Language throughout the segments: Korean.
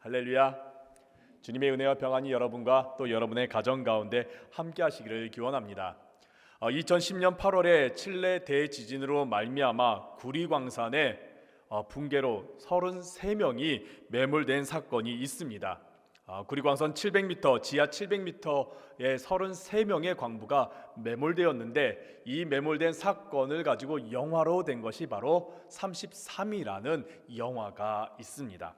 할렐루야. 주님의 은혜와 평안이 여러분과 또 여러분의 가정 가운데 함께 하시기를 기원합니다. 2010년 8월에 칠레 대지진으로 말미암아 구리광산에 붕괴로 33명이 매몰된 사건이 있습니다. 구리광산 700m, 지하 700m의 33명의 광부가 매몰되었는데, 이 매몰된 사건을 가지고 영화로 된 것이 바로 33이라는 영화가 있습니다.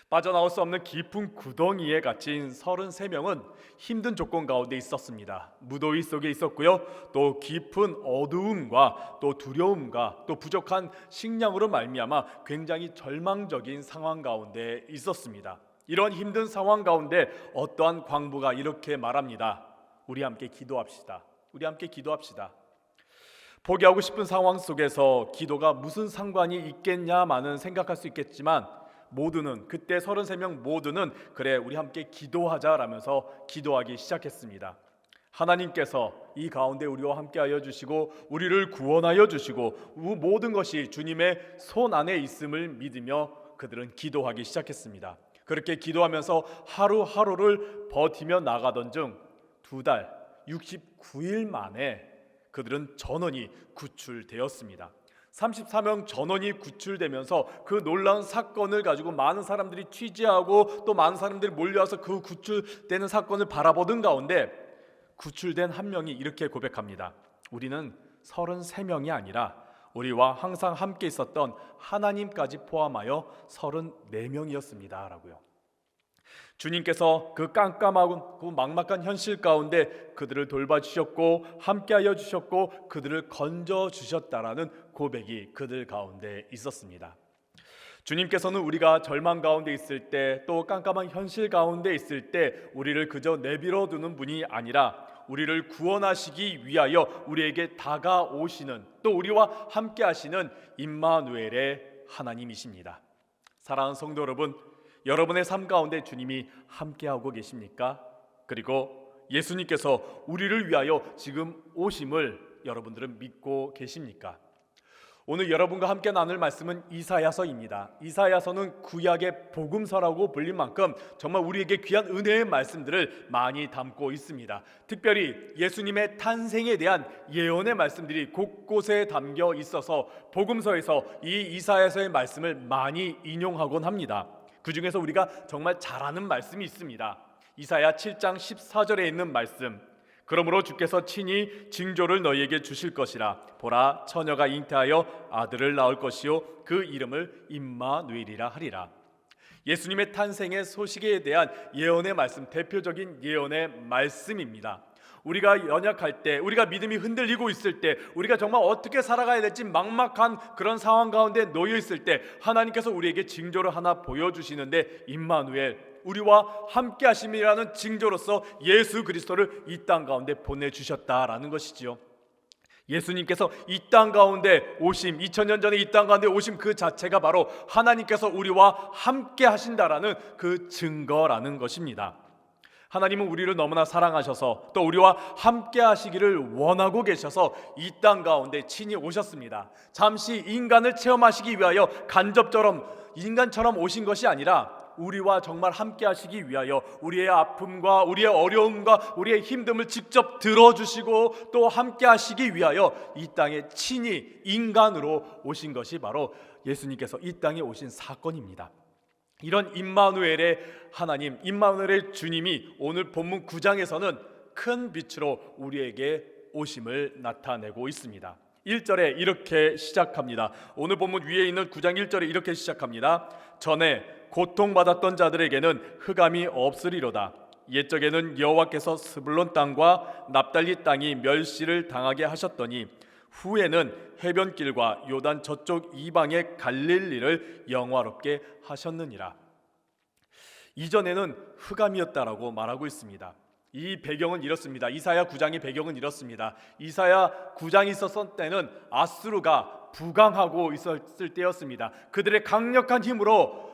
빠져나올 수 없는 깊은 구덩이에 갇힌 33명은 힘든 조건 가운데 있었습니다. 무더위 속에 있었고요, 또 깊은 어두움과 또 두려움과 또 부족한 식량으로 말미암아 굉장히 절망적인 상황 가운데 있었습니다. 이런 힘든 상황 가운데 어떠한 광부가 이렇게 말합니다. 우리 함께 기도합시다. 우리 함께 기도합시다. 포기하고 싶은 상황 속에서 기도가 무슨 상관이 있겠냐마는 생각할 수 있겠지만, 모두는, 그때 33명 모두는 그래 우리 함께 기도하자라면서 기도하기 시작했습니다. 하나님께서 이 가운데 우리와 함께하여 주시고 우리를 구원하여 주시고 모든 것이 주님의 손 안에 있음을 믿으며 그들은 기도하기 시작했습니다. 그렇게 기도하면서 하루하루를 버티며 나가던 중 2달 69일 만에 그들은 전원이 구출되었습니다. 34명 전원이 구출되면서 그 놀라운 사건을 가지고 많은 사람들이 취재하고 또 많은 사람들이 몰려와서 그 구출되는 사건을 바라보던 가운데 구출된 한 명이 이렇게 고백합니다. 우리는 33명이 아니라 우리와 항상 함께 있었던 하나님까지 포함하여 34명이었습니다 라고요. 주님께서 그 깜깜하고 막막한 현실 가운데 그들을 돌봐주셨고 함께하여 주셨고 그들을 건져주셨다라는 고백이 그들 가운데 있었습니다. 주님께서는 우리가 절망 가운데 있을 때, 또 깜깜한 현실 가운데 있을 때 우리를 그저 내버려 두는 분이 아니라 우리를 구원하시기 위하여 우리에게 다가오시는, 또 우리와 함께 하시는 임마누엘의 하나님이십니다. 사랑하는 성도 여러분, 여러분의 삶 가운데 주님이 함께하고 계십니까? 그리고 예수님께서 우리를 위하여 지금 오심을 여러분들은 믿고 계십니까? 오늘 여러분과 함께 나눌 말씀은 이사야서입니다. 이사야서는 구약의 복음서라고 불릴 만큼 정말 우리에게 귀한 은혜의 말씀들을 많이 담고 있습니다. 특별히 예수님의 탄생에 대한 예언의 말씀들이 곳곳에 담겨 있어서 복음서에서 이 이사야서의 말씀을 많이 인용하곤 합니다. 그 중에서 우리가 정말 잘 아는 말씀이 있습니다. 이사야 7장 14절에 있는 말씀. 그러므로 주께서 친히 징조를 너희에게 주실 것이라. 보라, 처녀가 잉태하여 아들을 낳을 것이요 그 이름을 임마누엘이라 하리라. 예수님의 탄생의 소식에 대한 예언의 말씀, 대표적인 예언의 말씀입니다. 우리가 연약할 때, 우리가 믿음이 흔들리고 있을 때, 우리가 정말 어떻게 살아가야 될지 막막한 그런 상황 가운데 놓여 있을 때 하나님께서 우리에게 징조를 하나 보여주시는데, 임마누엘, 우리와 함께 하심이라는 징조로서 예수 그리스도를 이 땅 가운데 보내주셨다라는 것이지요. 예수님께서 이 땅 가운데 오심, 2000년 전에 이 땅 가운데 오심 그 자체가 바로 하나님께서 우리와 함께 하신다라는 그 증거라는 것입니다. 하나님은 우리를 너무나 사랑하셔서 또 우리와 함께 하시기를 원하고 계셔서 이 땅 가운데 친히 오셨습니다. 잠시 인간을 체험하시기 위하여 간접처럼 인간처럼 오신 것이 아니라 우리와 정말 함께 하시기 위하여 우리의 아픔과 우리의 어려움과 우리의 힘듦을 직접 들어주시고 또 함께 하시기 위하여 이 땅에 친히 인간으로 오신 것이 바로 예수님께서 이 땅에 오신 사건입니다. 이런 임마누엘의 하나님, 임마누엘의 주님이 오늘 본문 9장에서는 큰 빛으로 우리에게 오심을 나타내고 있습니다. 1절에 이렇게 시작합니다. 오늘 본문 위에 있는 9장 1절에 이렇게 시작합니다. 전에 고통받았던 자들에게는 흑암이 없으리로다. 옛적에는 여호와께서 스불론 땅과 납달리 땅이 멸시를 당하게 하셨더니 후에는 해변길과 요단 저쪽 이방의 갈릴리를 영화롭게 하셨느니라. 이전에는 흑암이었다라고 말하고 있습니다. 이 배경은 이렇습니다. 이사야 9장의 배경은 이렇습니다. 이사야 9장이 있었을 때는 아수르가 부강하고 있었을 때였습니다. 그들의 강력한 힘으로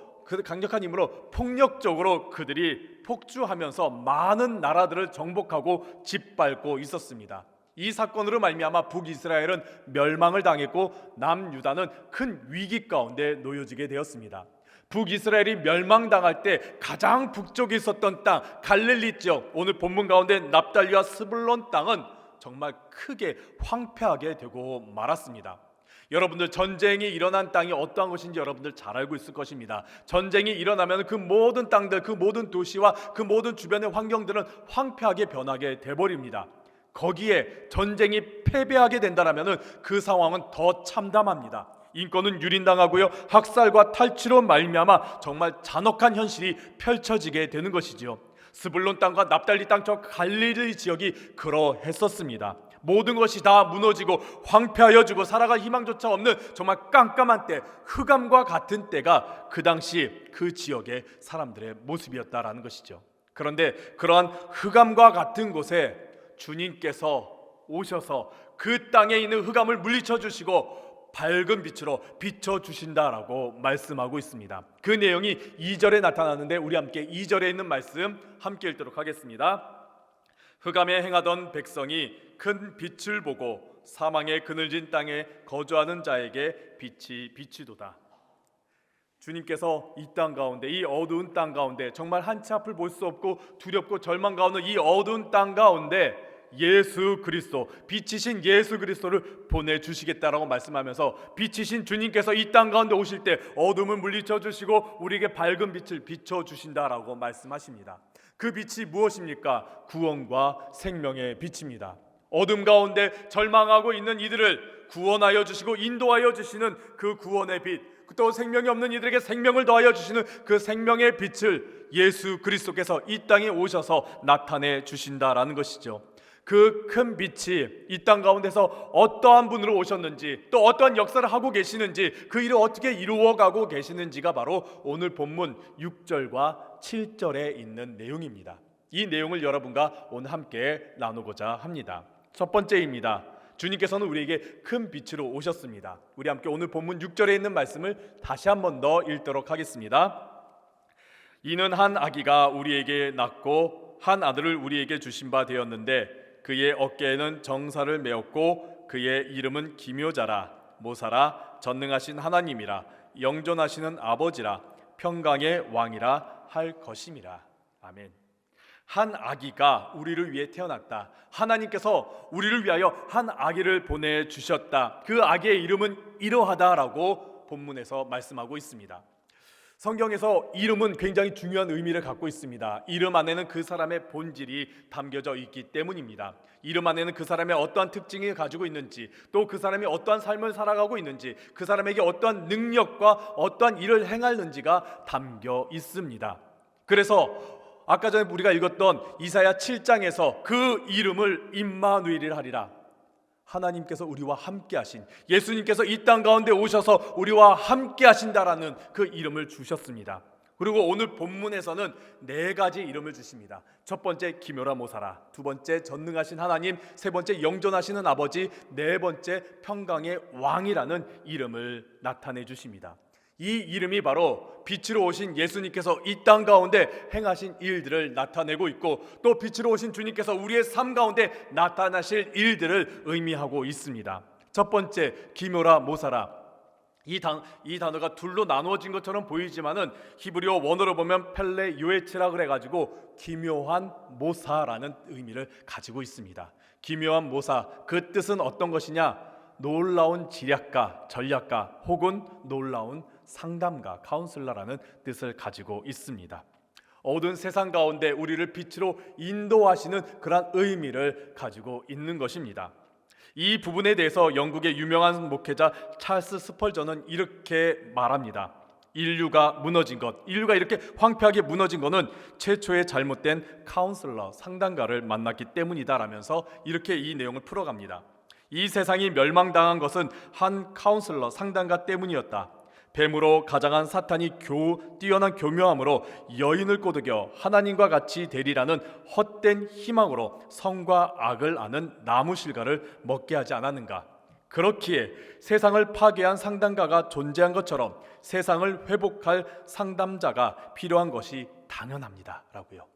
폭력적으로 그들이 폭주하면서 많은 나라들을 정복하고 짓밟고 있었습니다. 이 사건으로 말미암아 북이스라엘은 멸망을 당했고 남유다는 큰 위기 가운데 놓여지게 되었습니다. 북이스라엘이 멸망당할 때 가장 북쪽에 있었던 땅 갈릴리 지역, 오늘 본문 가운데 납달리와 스불론 땅은 정말 크게 황폐하게 되고 말았습니다. 여러분들, 전쟁이 일어난 땅이 어떠한 것인지 여러분들 잘 알고 있을 것입니다. 전쟁이 일어나면 그 모든 땅들, 그 모든 도시와 그 모든 주변의 환경들은 황폐하게 변하게 돼버립니다. 거기에 전쟁이 패배하게 된다면 그 상황은 더 참담합니다. 인권은 유린당하고요, 학살과 탈취로 말미암아 정말 잔혹한 현실이 펼쳐지게 되는 것이지요. 스불론 땅과 납달리 땅, 저 갈릴리 지역이 그러했었습니다. 모든 것이 다 무너지고 황폐하여지고 살아갈 희망조차 없는 정말 깜깜한 때, 흑암과 같은 때가 그 당시 그 지역의 사람들의 모습이었다라는 것이죠. 그런데 그러한 흑암과 같은 곳에 주님께서 오셔서 그 땅에 있는 흑암을 물리쳐 주시고 밝은 빛으로 비춰주신다라고 말씀하고 있습니다. 그 내용이 2절에 나타나는데 우리 함께 2절에 있는 말씀 함께 읽도록 하겠습니다. 흑암에 행하던 백성이 큰 빛을 보고 사망의 그늘진 땅에 거주하는 자에게 빛이 비치도다. 주님께서 이 땅 가운데, 이 어두운 땅 가운데, 정말 한치 앞을 볼 수 없고 두렵고 절망 가운데 이 어두운 땅 가운데 예수 그리스도, 빛이신 예수 그리스도를 보내주시겠다라고 말씀하면서 빛이신 주님께서 이 땅 가운데 오실 때 어둠을 물리쳐 주시고 우리에게 밝은 빛을 비춰주신다라고 말씀하십니다. 그 빛이 무엇입니까? 구원과 생명의 빛입니다. 어둠 가운데 절망하고 있는 이들을 구원하여 주시고 인도하여 주시는 그 구원의 빛, 또 생명이 없는 이들에게 생명을 더하여 주시는 그 생명의 빛을 예수 그리스도께서 이 땅에 오셔서 나타내 주신다라는 것이죠. 그 큰 빛이 이 땅 가운데서 어떠한 분으로 오셨는지, 또 어떠한 역사를 하고 계시는지, 그 일을 어떻게 이루어가고 계시는지가 바로 오늘 본문 6절과 7절에 있는 내용입니다. 이 내용을 여러분과 오늘 함께 나누고자 합니다. 첫 번째입니다. 주님께서는 우리에게 큰 빛으로 오셨습니다. 우리 함께 오늘 본문 6절에 있는 말씀을 다시 한 번 더 읽도록 하겠습니다. 이는 한 아기가 우리에게 낳고 한 아들을 우리에게 주신 바 되었는데 그의 어깨에는 정사를 메었고 그의 이름은 기묘자라, 모사라, 전능하신 하나님이라, 영존하시는 아버지라, 평강의 왕이라 할 것임이라. 아멘. 한 아기가 우리를 위해 태어났다. 하나님께서 우리를 위하여 한 아기를 보내주셨다. 그 아기의 이름은 이러하다라고 본문에서 말씀하고 있습니다. 성경에서 이름은 굉장히 중요한 의미를 갖고 있습니다. 이름 안에는 그 사람의 본질이 담겨져 있기 때문입니다. 이름 안에는 그 사람의 어떠한 특징을 가지고 있는지, 또 그 사람이 어떠한 삶을 살아가고 있는지, 그 사람에게 어떠한 능력과 어떠한 일을 행하는지가 담겨 있습니다. 그래서 아까 전에 우리가 읽었던 이사야 7장에서 그 이름을 임마누엘이라 하리라, 하나님께서 우리와 함께 하신, 예수님께서 이 땅 가운데 오셔서 우리와 함께 하신다라는 그 이름을 주셨습니다. 그리고 오늘 본문에서는 4가지 이름을 주십니다. 첫 번째 기묘라 모사라, 두 번째 전능하신 하나님, 세 번째 영존하시는 아버지, 네 번째 평강의 왕이라는 이름을 나타내 주십니다. 이 이름이 바로 빛으로 오신 예수님께서 이 땅 가운데 행하신 일들을 나타내고 있고, 또 빛으로 오신 주님께서 우리의 삶 가운데 나타나실 일들을 의미하고 있습니다. 첫 번째 기묘라 모사라, 이 단어가 둘로 나누어진 것처럼 보이지만은 히브리어 원어로 보면 펠레 요에치라 그래가지고 기묘한 모사라는 의미를 가지고 있습니다. 기묘한 모사, 그 뜻은 어떤 것이냐? 놀라운 지략가, 전략가, 혹은 놀라운 상담가, 카운슬러라는 뜻을 가지고 있습니다. 어두운 세상 가운데 우리를 빛으로 인도하시는 그런 의미를 가지고 있는 것입니다. 이 부분에 대해서 영국의 유명한 목회자 찰스 스펄전은 이렇게 말합니다. 인류가 무너진 것, 인류가 이렇게 황폐하게 무너진 것은 최초의 잘못된 카운슬러, 상담가를 만났기 때문이다라면서 이렇게 이 내용을 풀어갑니다. 이 세상이 멸망당한 것은 한 카운슬러, 상담가 때문이었다. 뱀으로 가장한 사탄이 뛰어난 교묘함으로 여인을 꼬드겨 하나님과 같이 되리라는 헛된 희망으로 성과 악을 아는 나무실과를 먹게 하지 않았는가? 그렇기에 세상을 파괴한 상담가가 존재한 것처럼 세상을 회복할 상담자가 필요한 것이 당연합니다 라고요.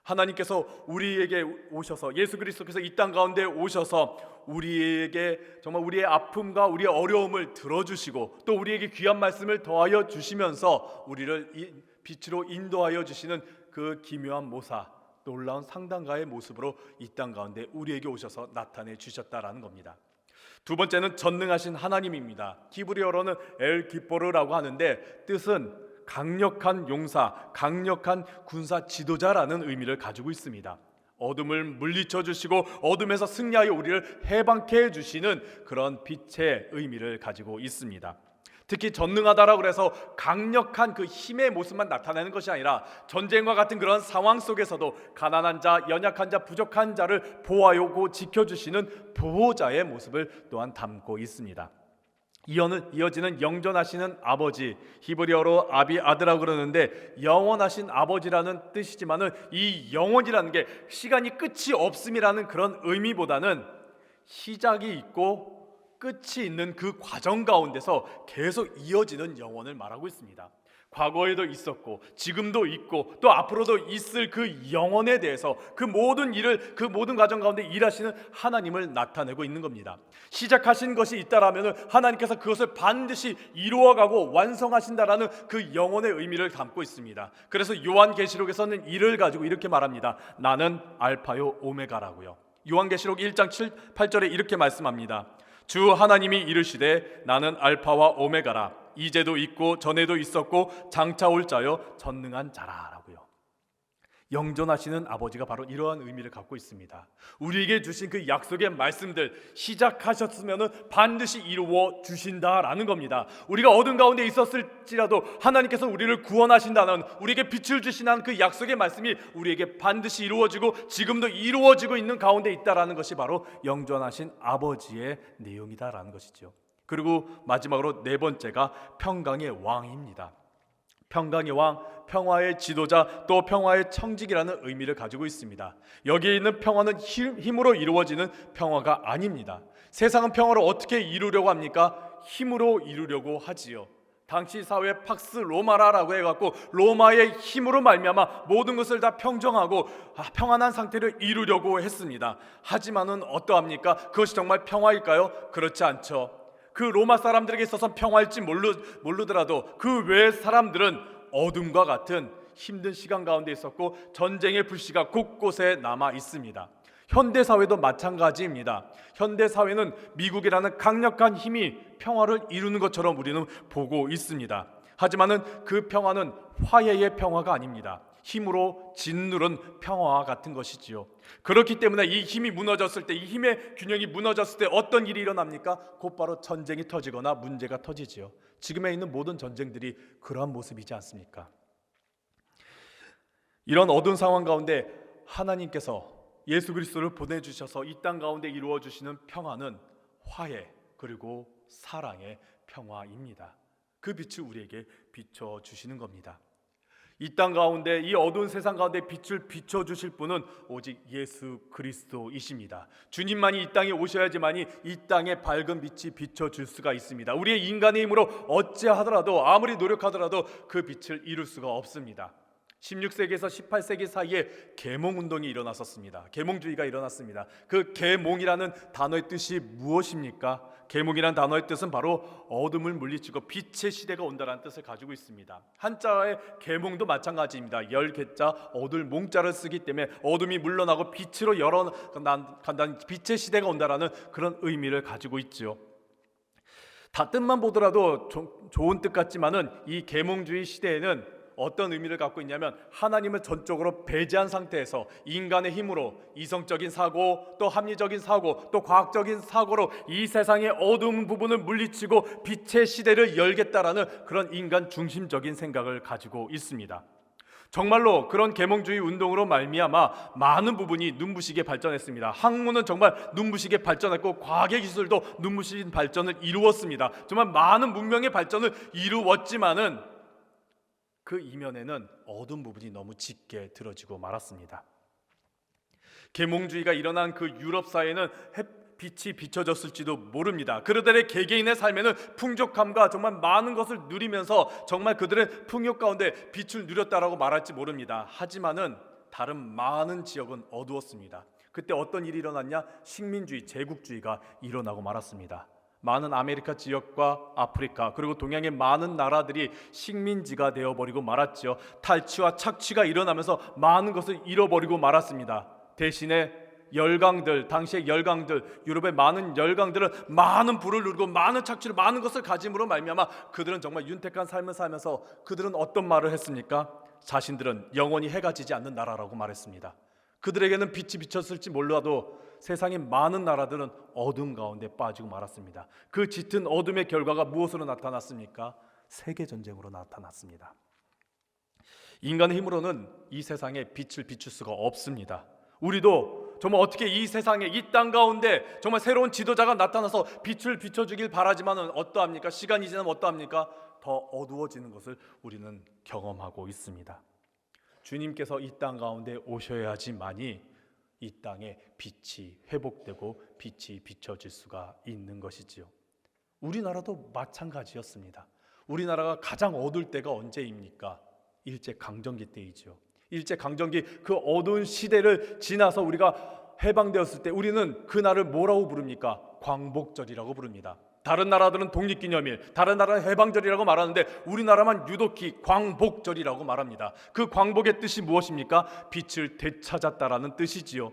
하나님께서 우리에게 오셔서, 예수 그리스도께서 이 땅 가운데 오셔서 우리에게 정말 우리의 아픔과 우리의 어려움을 들어주시고 또 우리에게 귀한 말씀을 더하여 주시면서 우리를 빛으로 인도하여 주시는 그 기묘한 모사, 놀라운 상단가의 모습으로 이 땅 가운데 우리에게 오셔서 나타내 주셨다라는 겁니다. 두 번째는 전능하신 하나님입니다. 히브리어로는 엘 기포르라고 하는데 뜻은 강력한 용사, 강력한 군사 지도자라는 의미를 가지고 있습니다. 어둠을 물리쳐 주시고 어둠에서 승리하여 우리를 해방케 해주시는 그런 빛의 의미를 가지고 있습니다. 특히 전능하다라고 해서 강력한 그 힘의 모습만 나타내는 것이 아니라 전쟁과 같은 그런 상황 속에서도 가난한 자, 연약한 자, 부족한 자를 보호하고 지켜주시는 보호자의 모습을 또한 담고 있습니다. 이어지는 영존하시는 아버지, 히브리어로 아비아드라고 그러는데 영원하신 아버지라는 뜻이지만은 이 영원이라는 게 시간이 끝이 없음이라는 그런 의미보다는 시작이 있고 끝이 있는 그 과정 가운데서 계속 이어지는 영원을 말하고 있습니다. 과거에도 있었고 지금도 있고 또 앞으로도 있을 그 영원에 대해서 그 모든 일을, 그 모든 과정 가운데 일하시는 하나님을 나타내고 있는 겁니다. 시작하신 것이 있다라면 하나님께서 그것을 반드시 이루어가고 완성하신다라는 그 영원의 의미를 담고 있습니다. 그래서 요한계시록에서는 이를 가지고 이렇게 말합니다. 나는 알파요 오메가라고요. 요한계시록 1장 8절에 이렇게 말씀합니다. 주 하나님이 이르시되 나는 알파와 오메가라. 이제도 있고 전에도 있었고 장차 올 자요 전능한 자라라고요. 영존하시는 아버지가 바로 이러한 의미를 갖고 있습니다. 우리에게 주신 그 약속의 말씀들 시작하셨으면 반드시 이루어 주신다라는 겁니다. 우리가 어둠 가운데 있었을지라도 하나님께서 우리를 구원하신다는, 우리에게 빛을 주시는 그 약속의 말씀이 우리에게 반드시 이루어지고 지금도 이루어지고 있는 가운데 있다라는 것이 바로 영존하신 아버지의 내용이다라는 것이죠. 그리고 마지막으로 네 번째가 평강의 왕입니다. 평강의 왕, 평화의 지도자, 또 평화의 청직이라는 의미를 가지고 있습니다. 여기에 있는 평화는 힘으로 이루어지는 평화가 아닙니다. 세상은 평화를 어떻게 이루려고 합니까? 힘으로 이루려고 하지요. 당시 사회 팍스 로마라라고 해갖고 로마의 힘으로 말미암아 모든 것을 다 평정하고 평안한 상태를 이루려고 했습니다. 하지만은 어떠합니까? 그것이 정말 평화일까요? 그렇지 않죠. 그 로마 사람들에게 있어서 평화일지 모르더라도 그 외의 사람들은 어둠과 같은 힘든 시간 가운데 있었고 전쟁의 불씨가 곳곳에 남아 있습니다. 현대사회도 마찬가지입니다. 현대사회는 미국이라는 강력한 힘이 평화를 이루는 것처럼 우리는 보고 있습니다. 하지만은 그 평화는 화해의 평화가 아닙니다. 힘으로 짓누른 평화와 같은 것이지요. 그렇기 때문에 이 힘이 무너졌을 때, 이 힘의 균형이 무너졌을 때 어떤 일이 일어납니까? 곧바로 전쟁이 터지거나 문제가 터지지요. 지금에 있는 모든 전쟁들이 그러한 모습이지 않습니까? 이런 어두운 상황 가운데 하나님께서 예수 그리스도를 보내주셔서 이 땅 가운데 이루어 주시는 평화는 화해 그리고 사랑의 평화입니다. 그 빛을 우리에게 비춰주시는 겁니다. 이 땅 가운데, 이 어두운 세상 가운데 빛을 비춰주실 분은 오직 예수 그리스도이십니다. 주님만이 이 땅에 오셔야지만이 이 땅에 밝은 빛이 비춰줄 수가 있습니다. 우리의 인간의 힘으로 어찌하더라도, 아무리 노력하더라도 그 빛을 이룰 수가 없습니다. 16세기에서 18세기 사이에 계몽운동이 일어났었습니다. 계몽주의가 일어났습니다. 그 계몽이라는 단어의 뜻이 무엇입니까? 계몽이라는 단어의 뜻은 바로 어둠을 물리치고 빛의 시대가 온다는 뜻을 가지고 있습니다. 한자의 계몽도 마찬가지입니다. 열개자 어둘 몽자를 쓰기 때문에 어둠이 물러나고 빛으로 열어간다는 빛의 시대가 온다는 그런 의미를 가지고 있죠. 다 뜻만 보더라도 좋은 뜻 같지만은 이 계몽주의 시대에는 어떤 의미를 갖고 있냐면 하나님을 전적으로 배제한 상태에서 인간의 힘으로 이성적인 사고, 또 합리적인 사고, 또 과학적인 사고로 이 세상의 어두운 부분을 물리치고 빛의 시대를 열겠다라는 그런 인간 중심적인 생각을 가지고 있습니다. 정말로 그런 계몽주의 운동으로 말미암아 많은 부분이 눈부시게 발전했습니다. 학문은 정말 눈부시게 발전했고 과학의 기술도 눈부신 발전을 이루었습니다. 정말 많은 문명의 발전을 이루었지만은 그 이면에는 어두운 부분이 너무 짙게 들어지고 말았습니다. 계몽주의가 일어난 그 유럽 사회는 빛이 비춰졌을지도 모릅니다. 그들의 개개인의 삶에는 풍족함과 정말 많은 것을 누리면서 정말 그들의 풍요 가운데 빛을 누렸다라고 말할지 모릅니다. 하지만은 다른 많은 지역은 어두웠습니다. 그때 어떤 일이 일어났냐? 식민주의, 제국주의가 일어나고 말았습니다. 많은 아메리카 지역과 아프리카 그리고 동양의 많은 나라들이 식민지가 되어버리고 말았죠. 탈취와 착취가 일어나면서 많은 것을 잃어버리고 말았습니다. 대신에 열강들, 당시의 열강들, 유럽의 많은 열강들은 많은 부를 누리고 많은 착취를, 많은 것을 가짐으로 말미암아 그들은 정말 윤택한 삶을 살면서 그들은 어떤 말을 했습니까? 자신들은 영원히 해가 지지 않는 나라라고 말했습니다. 그들에게는 빛이 비쳤을지 몰라도 세상의 많은 나라들은 어둠 가운데 빠지고 말았습니다. 그 짙은 어둠의 결과가 무엇으로 나타났습니까? 세계전쟁으로 나타났습니다. 인간의 힘으로는 이 세상에 빛을 비출 수가 없습니다. 우리도 정말 어떻게 이 세상에, 이 땅 가운데 정말 새로운 지도자가 나타나서 빛을 비춰주길 바라지만은 어떠합니까? 시간이 지나면 어떠합니까? 더 어두워지는 것을 우리는 경험하고 있습니다. 주님께서 이 땅 가운데 오셔야지만이 이 땅에 빛이 회복되고 빛이 비춰질 수가 있는 것이지요. 우리나라도 마찬가지였습니다. 우리나라가 가장 어두울 때가 언제입니까? 일제강점기 때이죠. 일제강점기 그 어두운 시대를 지나서 우리가 해방되었을 때 우리는 그날을 뭐라고 부릅니까? 광복절이라고 부릅니다. 다른 나라들은 독립기념일, 다른 나라는 해방절이라고 말하는데 우리나라만 유독히 광복절이라고 말합니다. 그 광복의 뜻이 무엇입니까? 빛을 되찾았다라는 뜻이지요.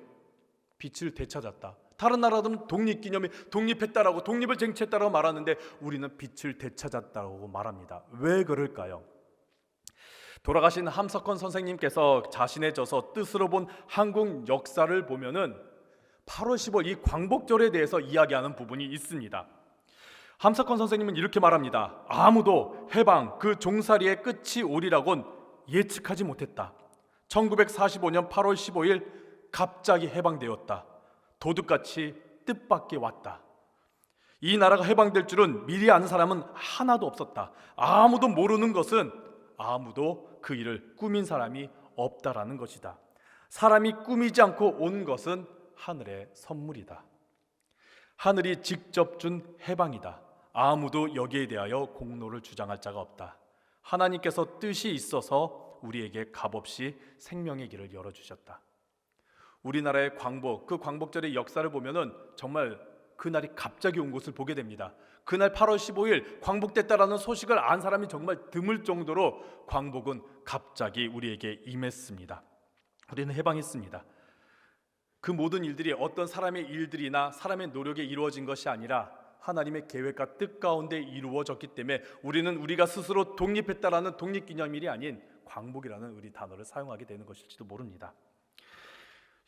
빛을 되찾았다. 다른 나라들은 독립기념일, 독립했다라고, 독립을 쟁취했다라고 말하는데 우리는 빛을 되찾았다고 말합니다. 왜 그럴까요? 돌아가신 함석헌 선생님께서 자신의 저서 뜻으로 본 한국 역사를 보면은 8월 10일 이 광복절에 대해서 이야기하는 부분이 있습니다. 함석헌 선생님은 이렇게 말합니다. 아무도 해방 그 종살이의 끝이 오리라곤 예측하지 못했다. 1945년 8월 15일 갑자기 해방되었다. 도둑같이 뜻밖의 왔다. 이 나라가 해방될 줄은 미리 아는 사람은 하나도 없었다. 아무도 모르는 것은 아무도 그 일을 꾸민 사람이 없다라는 것이다. 사람이 꾸미지 않고 온 것은 하늘의 선물이다. 하늘이 직접 준 해방이다. 아무도 여기에 대하여 공로를 주장할 자가 없다. 하나님께서 뜻이 있어서 우리에게 값없이 생명의 길을 열어주셨다. 우리나라의 광복, 그 광복절의 역사를 보면은 정말 그날이 갑자기 온 것을 보게 됩니다. 그날 8월 15일 광복됐다라는 소식을 안 사람이 정말 드물 정도로 광복은 갑자기 우리에게 임했습니다. 우리는 해방했습니다. 그 모든 일들이 어떤 사람의 일들이나 사람의 노력에 이루어진 것이 아니라 하나님의 계획과 뜻 가운데 이루어졌기 때문에 우리는 우리가 스스로 독립했다라는 독립기념일이 아닌 광복이라는 우리 단어를 사용하게 되는 것일지도 모릅니다.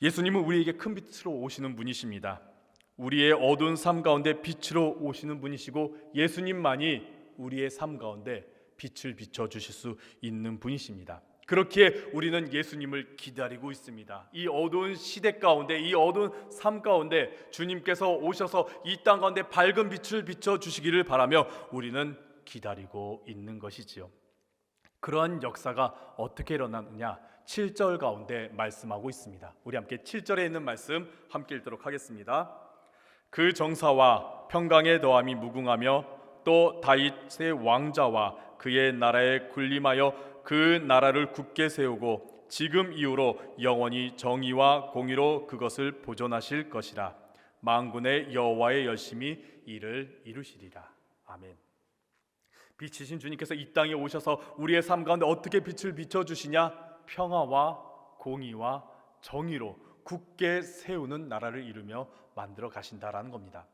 예수님은 우리에게 큰 빛으로 오시는 분이십니다. 우리의 어두운 삶 가운데 빛으로 오시는 분이시고 예수님만이 우리의 삶 가운데 빛을 비춰주실 수 있는 분이십니다. 그렇기에 우리는 예수님을 기다리고 있습니다. 이 어두운 시대 가운데, 이 어두운 삶 가운데 주님께서 오셔서 이 땅 가운데 밝은 빛을 비춰주시기를 바라며 우리는 기다리고 있는 것이지요. 그러한 역사가 어떻게 일어나느냐 7절 가운데 말씀하고 있습니다. 우리 함께 7절에 있는 말씀 함께 읽도록 하겠습니다. 그 정사와 평강의 더함이 무궁하며 또 다윗의 왕자와 그의 나라에 군림하여 그 나라를 굳게 세우고 지금 이후로 영원히 정의와 공의로 그것을 보존하실 것이라. 만군의 여호와의 열심히 이를 이루시리라. 아멘. 빛이신 주님께서 이 땅에 오셔서 우리의 삶 가운데 어떻게 빛을 비춰주시냐? 평화와 공의와 정의로 굳게 세우는 나라를 이루며 만들어 가신다라는 겁니다.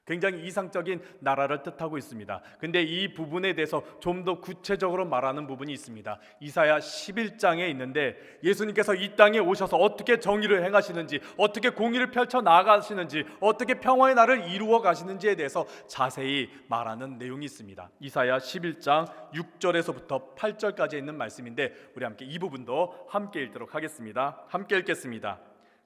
굉장히 이상적인 나라를 뜻하고 있습니다. 근데 이 부분에 대해서 좀 더 구체적으로 말하는 부분이 있습니다. 이사야 11장에 있는데 예수님께서 이 땅에 오셔서 어떻게 정의를 행하시는지, 어떻게 공의를 펼쳐 나가시는지, 어떻게 평화의 날을 이루어 가시는지에 대해서 자세히 말하는 내용이 있습니다. 이사야 11장 6절에서부터 8절까지 있는 말씀인데 우리 함께 이 부분도 함께 읽도록 하겠습니다. 함께 읽겠습니다.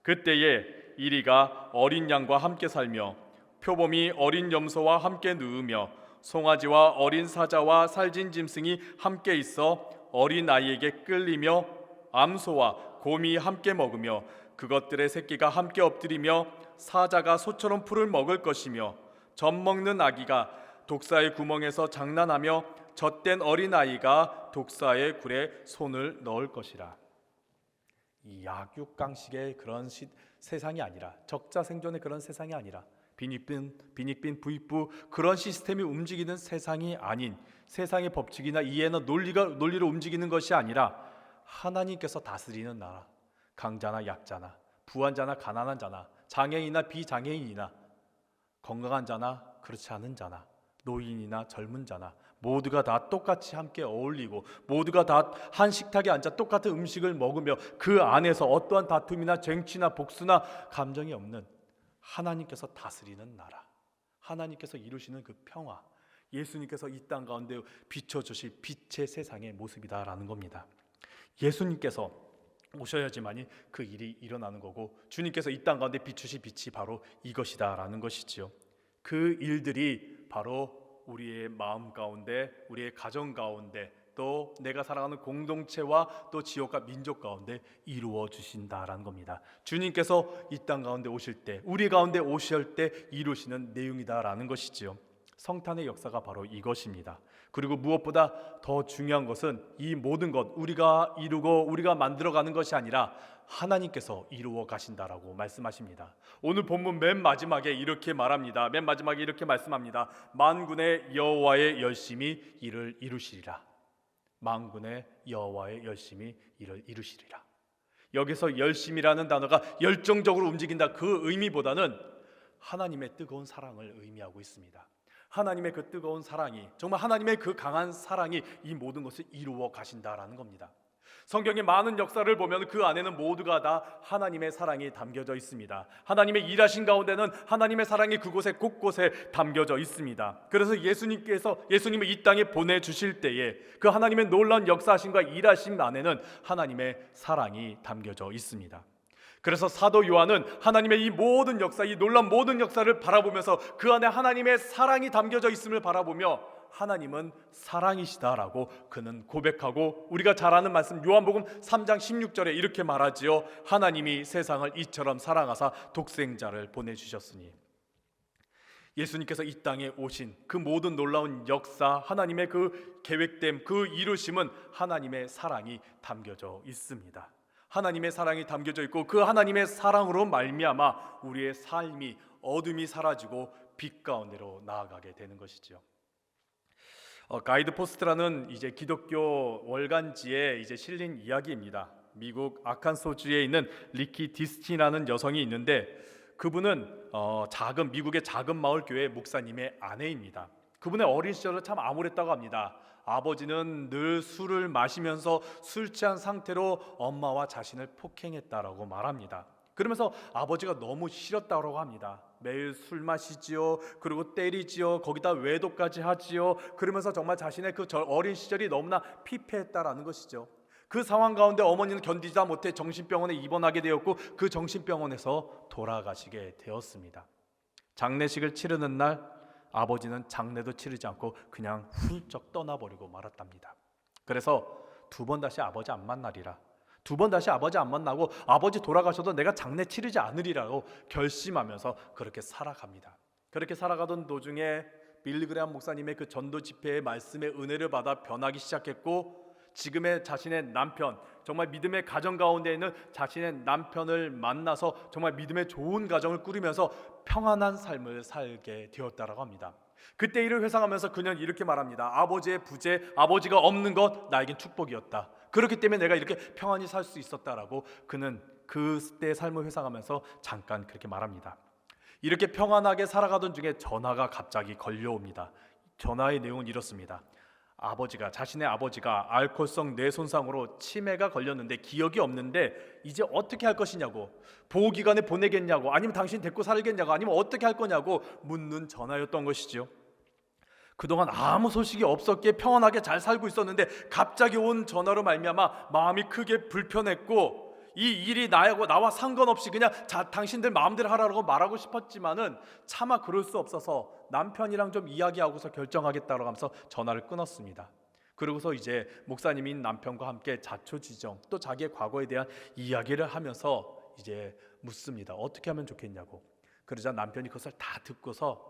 그때에 이리가 어린 양과 함께 살며 표범이 어린 염소와 함께 누우며 송아지와 어린 사자와 살진 짐승이 함께 있어 어린 아이에게 끌리며 암소와 곰이 함께 먹으며 그것들의 새끼가 함께 엎드리며 사자가 소처럼 풀을 먹을 것이며 젖 먹는 아기가 독사의 구멍에서 장난하며 젖된 어린 아이가 독사의 굴에 손을 넣을 것이라. 이 약육강식의 그런 세상이 아니라, 적자생존의 그런 세상이 아니라, 빈익빈 부익부 그런 시스템이 움직이는 세상이 아닌, 세상의 법칙이나 이해나 논리로 움직이는 것이 아니라 하나님께서 다스리는 나라, 강자나 약자나 부한자나 가난한 자나 장애인이나 비장애인이나 건강한 자나 그렇지 않은 자나 노인이나 젊은 자나 모두가 다 똑같이 함께 어울리고 모두가 다 한 식탁에 앉아 똑같은 음식을 먹으며 그 안에서 어떠한 다툼이나 쟁취나 복수나 감정이 없는 하나님께서 다스리는 나라, 하나님께서 이루시는 그 평화, 예수님께서 이 땅 가운데 비춰주실 빛의 세상의 모습이다라는 겁니다. 예수님께서 오셔야지만이 그 일이 일어나는 거고, 주님께서 이 땅 가운데 비추실 빛이 바로 이것이다라는 것이지요. 그 일들이 바로 우리의 마음 가운데, 우리의 가정 가운데, 또 내가 살아가는 공동체와 또 지역과 민족 가운데 이루어 주신다라는 겁니다. 주님께서 이 땅 가운데 오실 때, 우리 가운데 오실 때 이루시는 내용이다라는 것이지요. 성탄의 역사가 바로 이것입니다. 그리고 무엇보다 더 중요한 것은 이 모든 것 우리가 이루고 우리가 만들어가는 것이 아니라 하나님께서 이루어 가신다라고 말씀하십니다. 오늘 본문 맨 마지막에 이렇게 말합니다. 맨 마지막에 이렇게 말씀합니다. 만군의 여호와의 열심히 이를 이루시리라. 만군의 여호와의 열심히 이를 이루시리라. 여기서 열심이라는 단어가 열정적으로 움직인다, 그 의미보다는 하나님의 뜨거운 사랑을 의미하고 있습니다. 하나님의 그 뜨거운 사랑이, 정말 하나님의 그 강한 사랑이 이 모든 것을 이루어 가신다라는 겁니다. 성경의 많은 역사를 보면 그 안에는 모두가 다 하나님의 사랑이 담겨져 있습니다. 하나님의 일하신 가운데는 하나님의 사랑이 그곳에 곳곳에 담겨져 있습니다. 그래서 예수님을 이 땅에 보내주실 때에 그 하나님의 놀라운 역사하심과 일하심 안에는 하나님의 사랑이 담겨져 있습니다. 그래서 사도 요한은 하나님의 이 모든 역사, 이 놀라운 모든 역사를 바라보면서 그 안에 하나님의 사랑이 담겨져 있음을 바라보며 하나님은 사랑이시다라고 그는 고백하고, 우리가 잘 아는 말씀 요한복음 3장 16절에 이렇게 말하지요. 하나님이 세상을 이처럼 사랑하사 독생자를 보내주셨으니. 예수님께서 이 땅에 오신 그 모든 놀라운 역사, 하나님의 그 계획됨, 그 이루심은 하나님의 사랑이 담겨져 있습니다. 하나님의 사랑이 담겨져 있고 그 하나님의 사랑으로 말미암아 우리의 삶이, 어둠이 사라지고 빛 가운데로 나아가게 되는 것이죠. 가이드 포스트라는 이제 기독교 월간지에 이제 실린 이야기입니다. 미국 아칸소주에 있는 리키 디스티라는 여성이 있는데, 그분은 미국의 작은 마을 교회 목사님의 아내입니다. 그분의 어린 시절은 참 암울했다고 합니다. 아버지는 늘 술을 마시면서 술 취한 상태로 엄마와 자신을 폭행했다라고 말합니다. 그러면서 아버지가 너무 싫었다고 합니다. 매일 술 마시지요. 그리고 때리지요. 거기다 외도까지 하지요. 그러면서 정말 자신의 그 어린 시절이 너무나 피폐했다라는 것이죠. 그 상황 가운데 어머니는 견디다 못해 정신병원에 입원하게 되었고 그 정신병원에서 돌아가시게 되었습니다. 장례식을 치르는 날 아버지는 장례도 치르지 않고 그냥 훌쩍 떠나버리고 말았답니다. 그래서 두 번 다시 아버지 안 만나리라, 두 번 다시 아버지 안 만나고 아버지 돌아가셔도 내가 장례 치르지 않으리라고 결심하면서 그렇게 살아갑니다. 그렇게 살아가던 도중에 빌리그레암 목사님의 그 전도 집회의 말씀의 은혜를 받아 변하기 시작했고, 지금의 자신의 남편, 정말 믿음의 가정 가운데 있는 자신의 남편을 만나서 정말 믿음의 좋은 가정을 꾸리면서 평안한 삶을 살게 되었다라고 합니다. 그때 일을 회상하면서 그녀는 이렇게 말합니다. 아버지의 부재, 아버지가 없는 것 나에겐 축복이었다. 그렇기 때문에 내가 이렇게 평안히 살 수 있었다라고 그는 그때의 삶을 회상하면서 잠깐 그렇게 말합니다. 이렇게 평안하게 살아가던 중에 전화가 갑자기 걸려옵니다. 전화의 내용은 이렇습니다. 자신의 아버지가 알코올성 뇌손상으로 치매가 걸렸는데 기억이 없는데 이제 어떻게 할 것이냐고, 보호기관에 보내겠냐고, 아니면 당신 데리고 살겠냐고, 아니면 어떻게 할 거냐고 묻는 전화였던 것이죠. 그동안 아무 소식이 없었기에 평안하게 잘 살고 있었는데 갑자기 온 전화로 말미암아 마음이 크게 불편했고, 이 일이 나와 상관없이 그냥 당신들 마음대로 하라고 말하고 싶었지만은 차마 그럴 수 없어서 남편이랑 좀 이야기하고서 결정하겠다고 하면서 전화를 끊었습니다. 그러고서 이제 목사님인 남편과 함께 자초지정, 또 자기의 과거에 대한 이야기를 하면서 이제 묻습니다. 어떻게 하면 좋겠냐고. 그러자 남편이 그것을 다 듣고서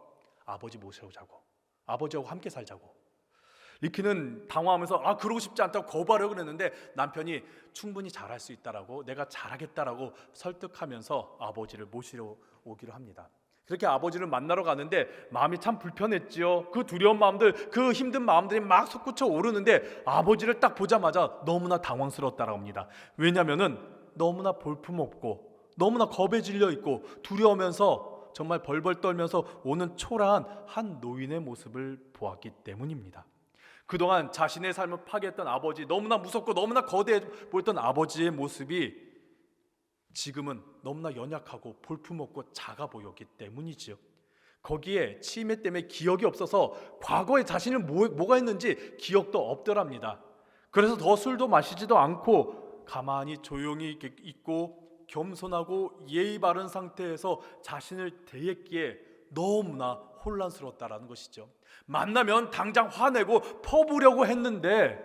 아버지 모셔오자고, 아버지하고 함께 살자고. 리키는 당황하면서 그러고 싶지 않다고 거부하려고 그랬는데 남편이 충분히 잘할 수 있다라고, 내가 잘하겠다라고 설득하면서 아버지를 모시러 오기로 합니다. 그렇게 아버지를 만나러 가는데 마음이 참 불편했지요. 그 두려운 마음들, 그 힘든 마음들이 막 솟구쳐 오르는데 아버지를 딱 보자마자 너무나 당황스러웠다라고 합니다. 왜냐하면은 너무나 볼품없고 너무나 겁에 질려 있고 두려우면서 정말 벌벌 떨면서 오는 초라한 한 노인의 모습을 보았기 때문입니다. 그동안 자신의 삶을 파괴했던 아버지, 너무나 무섭고 너무나 거대해 보였던 아버지의 모습이 지금은 너무나 연약하고 볼품없고 작아 보였기 때문이지요. 거기에 치매 때문에 기억이 없어서 과거에 자신은 뭐가 있는지 기억도 없더랍니다. 그래서 더 술도 마시지도 않고 가만히 조용히 있고 겸손하고 예의 바른 상태에서 자신을 대했기에 너무나 혼란스러웠다라는 것이죠. 만나면 당장 화내고 퍼부려고 했는데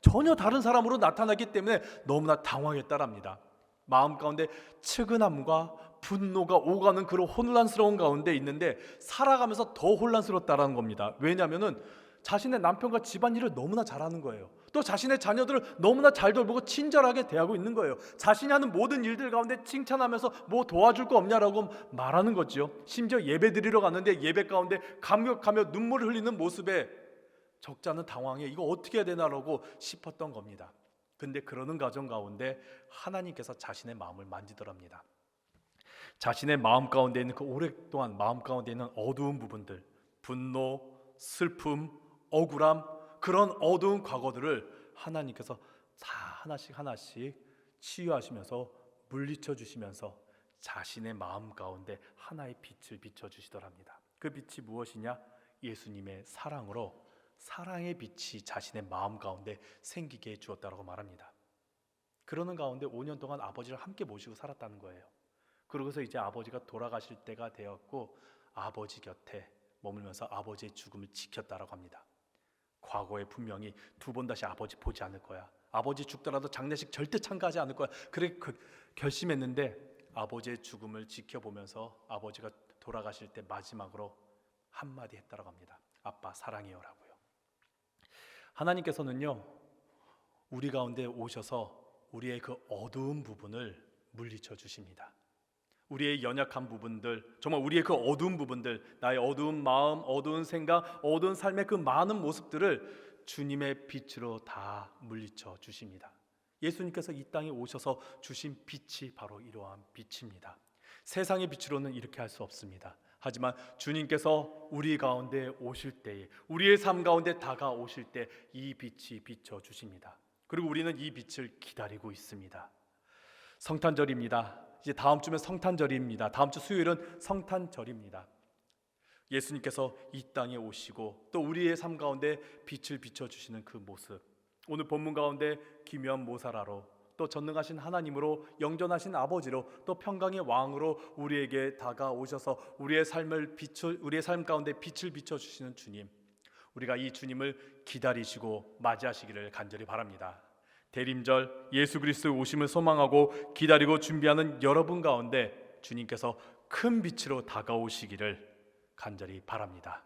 전혀 다른 사람으로 나타나기 때문에 너무나 당황했다랍니다. 마음 가운데 측은함과 분노가 오가는 그런 혼란스러운 가운데 있는데 살아가면서 더 혼란스럽다라는 겁니다. 왜냐하면은 자신의 남편과 집안일을 너무나 잘하는 거예요. 또 자신의 자녀들을 너무나 잘 돌보고 친절하게 대하고 있는 거예요. 자신이 하는 모든 일들 가운데 칭찬하면서 뭐 도와줄 거 없냐라고 말하는 거죠. 심지어 예배 드리러 갔는데 예배 가운데 감격하며 눈물을 흘리는 모습에 적잖은 당황해 이거 어떻게 해야 되나라고 싶었던 겁니다. 근데 그러는 과정 가운데 하나님께서 자신의 마음을 만지더랍니다. 자신의 마음 가운데 있는 그 오랫동안 마음 가운데 있는 어두운 부분들, 분노, 슬픔, 억울함, 그런 어두운 과거들을 하나님께서 다 하나씩 치유하시면서 물리쳐 주시면서 자신의 마음 가운데 하나의 빛을 비춰 주시더랍니다. 그 빛이 무엇이냐? 예수님의 사랑으로 사랑의 빛이 자신의 마음 가운데 생기게 해주었다고 말합니다. 그러는 가운데 5년 동안 아버지를 함께 모시고 살았다는 거예요. 그러고서 이제 아버지가 돌아가실 때가 되었고 아버지 곁에 머물면서 아버지의 죽음을 지켰다라고 합니다. 과거에 분명히 두 번 다시 아버지 보지 않을 거야. 아버지 죽더라도 장례식 절대 참가하지 않을 거야. 그렇게 결심했는데 아버지의 죽음을 지켜보면서 아버지가 돌아가실 때 마지막으로 한마디 했다라고 합니다. 아빠 사랑해요라고요. 하나님께서는요 우리 가운데 오셔서 우리의 그 어두운 부분을 물리쳐 주십니다. 우리의 연약한 부분들, 정말 우리의 그 어두운 부분들, 나의 어두운 마음, 어두운 생각, 어두운 삶의 그 많은 모습들을 주님의 빛으로 다 물리쳐 주십니다. 예수님께서 이 땅에 오셔서 주신 빛이 바로 이러한 빛입니다. 세상의 빛으로는 이렇게 할 수 없습니다. 하지만 주님께서 우리 가운데 오실 때에, 우리의 삶 가운데 다가오실 때 이 빛이 비춰 주십니다. 그리고 우리는 이 빛을 기다리고 있습니다. 성탄절입니다. 이제 다음 주면 성탄절입니다. 다음 주 수요일은 성탄절입니다. 예수님께서 이 땅에 오시고 또 우리의 삶 가운데 빛을 비춰주시는 그 모습, 오늘 본문 가운데 기묘한 모사라로 또 전능하신 하나님으로 영존하신 아버지로 또 평강의 왕으로 우리에게 다가오셔서 우리의 삶 가운데 빛을 비춰주시는 주님, 우리가 이 주님을 기다리시고 맞이하시기를 간절히 바랍니다. 대림절 예수 그리스도의 오심을 소망하고 기다리고 준비하는 여러분 가운데 주님께서 큰 빛으로 다가오시기를 간절히 바랍니다.